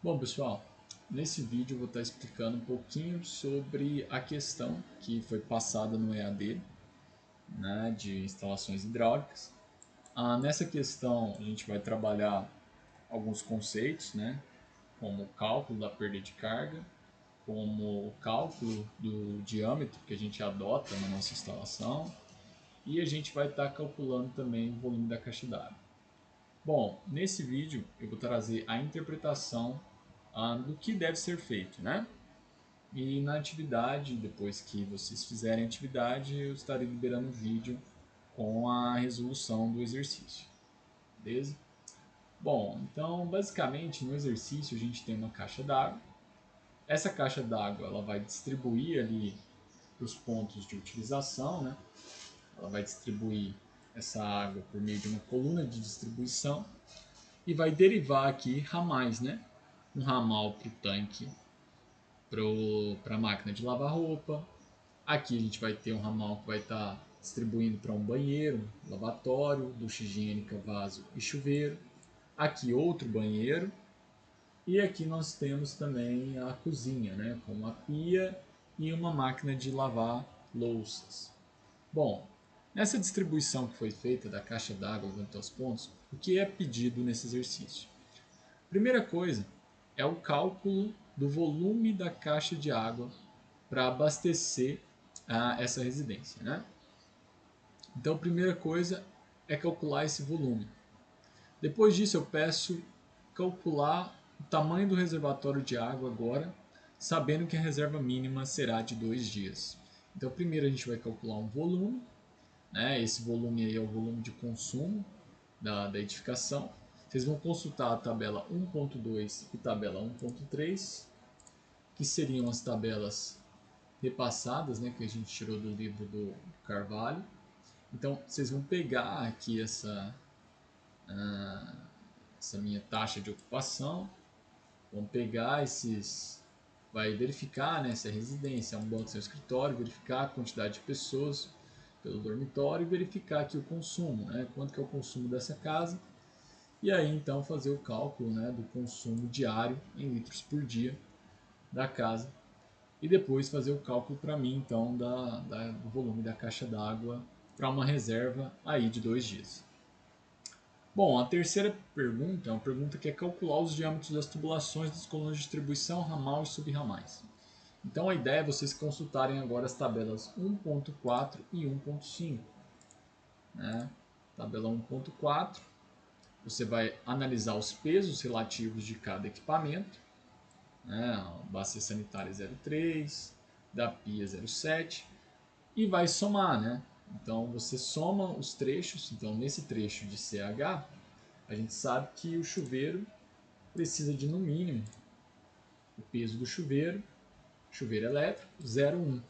Bom, pessoal, nesse vídeo eu vou estar explicando um pouquinho sobre a questão que foi passada no EAD, né, de instalações hidráulicas. Nessa questão a gente vai trabalhar alguns conceitos, né, como o cálculo da perda de carga, como o cálculo do diâmetro que a gente adota na nossa instalação, e a gente vai estar calculando também o volume da caixa d'água. Bom, nesse vídeo eu vou trazer a interpretação do que deve ser feito, né? E na atividade, depois que vocês fizerem a atividade, eu estarei liberando o vídeo com a resolução do exercício, beleza? Bom, então basicamente no exercício a gente tem uma caixa d'água. Essa caixa d'água ela vai distribuir ali para os pontos de utilização, né? Ela vai distribuir essa água por meio de uma coluna de distribuição e vai derivar aqui ramais, né? Um ramal para o tanque, para a máquina de lavar roupa. Aqui a gente vai ter um ramal que vai estar distribuindo para um banheiro, lavatório, ducha higiênica, vaso e chuveiro. Aqui outro banheiro. E aqui nós temos também a cozinha, né, com uma pia e uma máquina de lavar louças. Bom, nessa distribuição que foi feita da caixa d'água levantando os pontos, o que é pedido nesse exercício? Primeira coisa é o cálculo do volume da caixa de água para abastecer essa residência, né? Então, a primeira coisa é calcular esse volume. Depois disso, eu peço calcular o tamanho do reservatório de água agora, sabendo que a reserva mínima será de 2 dias. Então, primeiro a gente vai calcular um volume, né? Esse volume aí é o volume de consumo da edificação. Vocês vão consultar a tabela 1.2 e tabela 1.3, que seriam as tabelas repassadas, né, que a gente tirou do livro do Carvalho. Então, vocês vão pegar aqui essa minha taxa de ocupação, vão pegar vai verificar, né, se é residência, é um banco, se é um escritório, verificar a quantidade de pessoas pelo dormitório e verificar aqui o consumo, né, quanto que é o consumo dessa casa. E aí, então, fazer o cálculo, né, do consumo diário em litros por dia da casa e depois fazer o cálculo para mim então do volume da caixa d'água para uma reserva aí de 2 dias. Bom, a terceira pergunta é uma pergunta que é calcular os diâmetros das tubulações das colunas de distribuição, ramal e subramais. Então a ideia é vocês consultarem agora as tabelas 1.4 e 1.5. Né? Tabela 1.4, você vai analisar os pesos relativos de cada equipamento, né? A bacia sanitária 0,3, da pia 0,7, e vai somar, né? Então você soma os trechos. Então nesse trecho de CH, a gente sabe que o chuveiro precisa de no mínimo o peso do chuveiro elétrico, 0,1.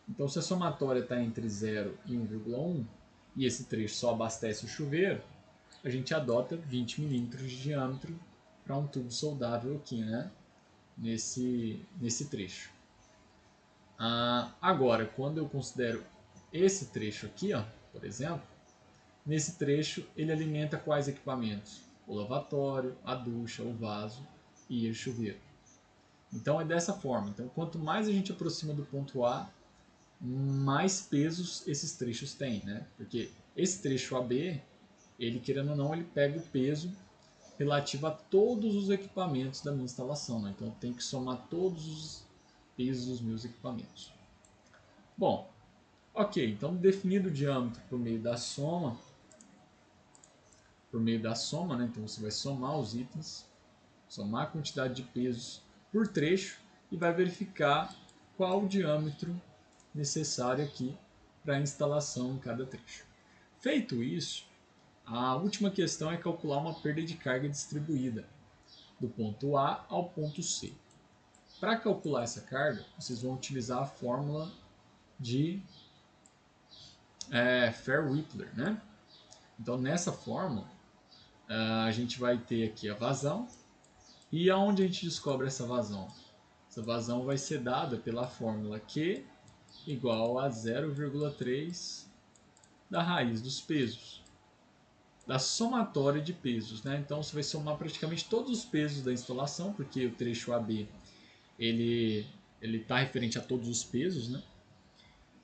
Então se a somatória está entre 0 e 1,1 e esse trecho só abastece o chuveiro, a gente adota 20 milímetros de diâmetro para um tubo soldável aqui, né? Nesse trecho. Agora, quando eu considero esse trecho aqui, ó, por exemplo, nesse trecho ele alimenta quais equipamentos? O lavatório, a ducha, o vaso e o chuveiro. Então é dessa forma. Então, quanto mais a gente aproxima do ponto A, mais pesos esses trechos têm, né? Porque esse trecho AB, ele querendo ou não, ele pega o peso relativo a todos os equipamentos da minha instalação, né? Então eu tenho que somar todos os pesos dos meus equipamentos. Bom, ok, então definido o diâmetro por meio da soma, né? Então você vai somar os itens, somar a quantidade de pesos por trecho e vai verificar qual o diâmetro necessário aqui para a instalação em cada trecho. Feito isso, a última questão é calcular uma perda de carga distribuída do ponto A ao ponto C. Para calcular essa carga, vocês vão utilizar a fórmula de Fair-Wheeler, né? Então nessa fórmula a gente vai ter aqui a vazão. E aonde a gente descobre essa vazão? Essa vazão vai ser dada pela fórmula Q igual a 0,3 da raiz dos pesos. da somatória de pesos, né? Então você vai somar praticamente todos os pesos da instalação, porque o trecho AB ele está referente a todos os pesos, né?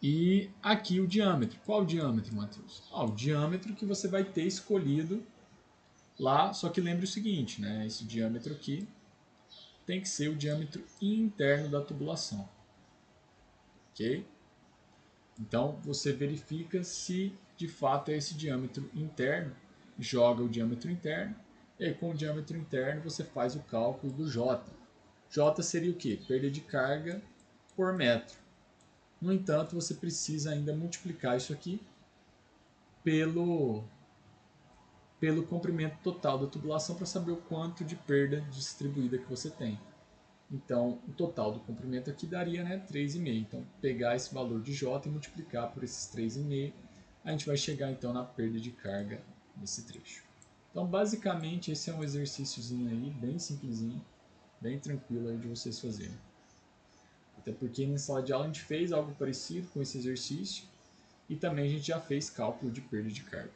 E aqui o diâmetro. Qual o diâmetro, Matheus? O diâmetro que você vai ter escolhido lá, só que lembre o seguinte, né? Esse diâmetro aqui tem que ser o diâmetro interno da tubulação, ok? Então você verifica se de fato é esse diâmetro interno, joga o diâmetro interno, e aí com o diâmetro interno você faz o cálculo do J. J seria o que? Perda de carga por metro. No entanto, você precisa ainda multiplicar isso aqui pelo comprimento total da tubulação para saber o quanto de perda distribuída que você tem. Então, o total do comprimento aqui daria, né, 3,5. Então, pegar esse valor de J e multiplicar por esses 3,5, a gente vai chegar então na perda de carga nesse trecho. Então, basicamente, esse é um exercíciozinho aí, bem simplesinho, bem tranquilo aí de vocês fazerem. Até porque na sala de aula a gente fez algo parecido com esse exercício e também a gente já fez cálculo de perda de carga.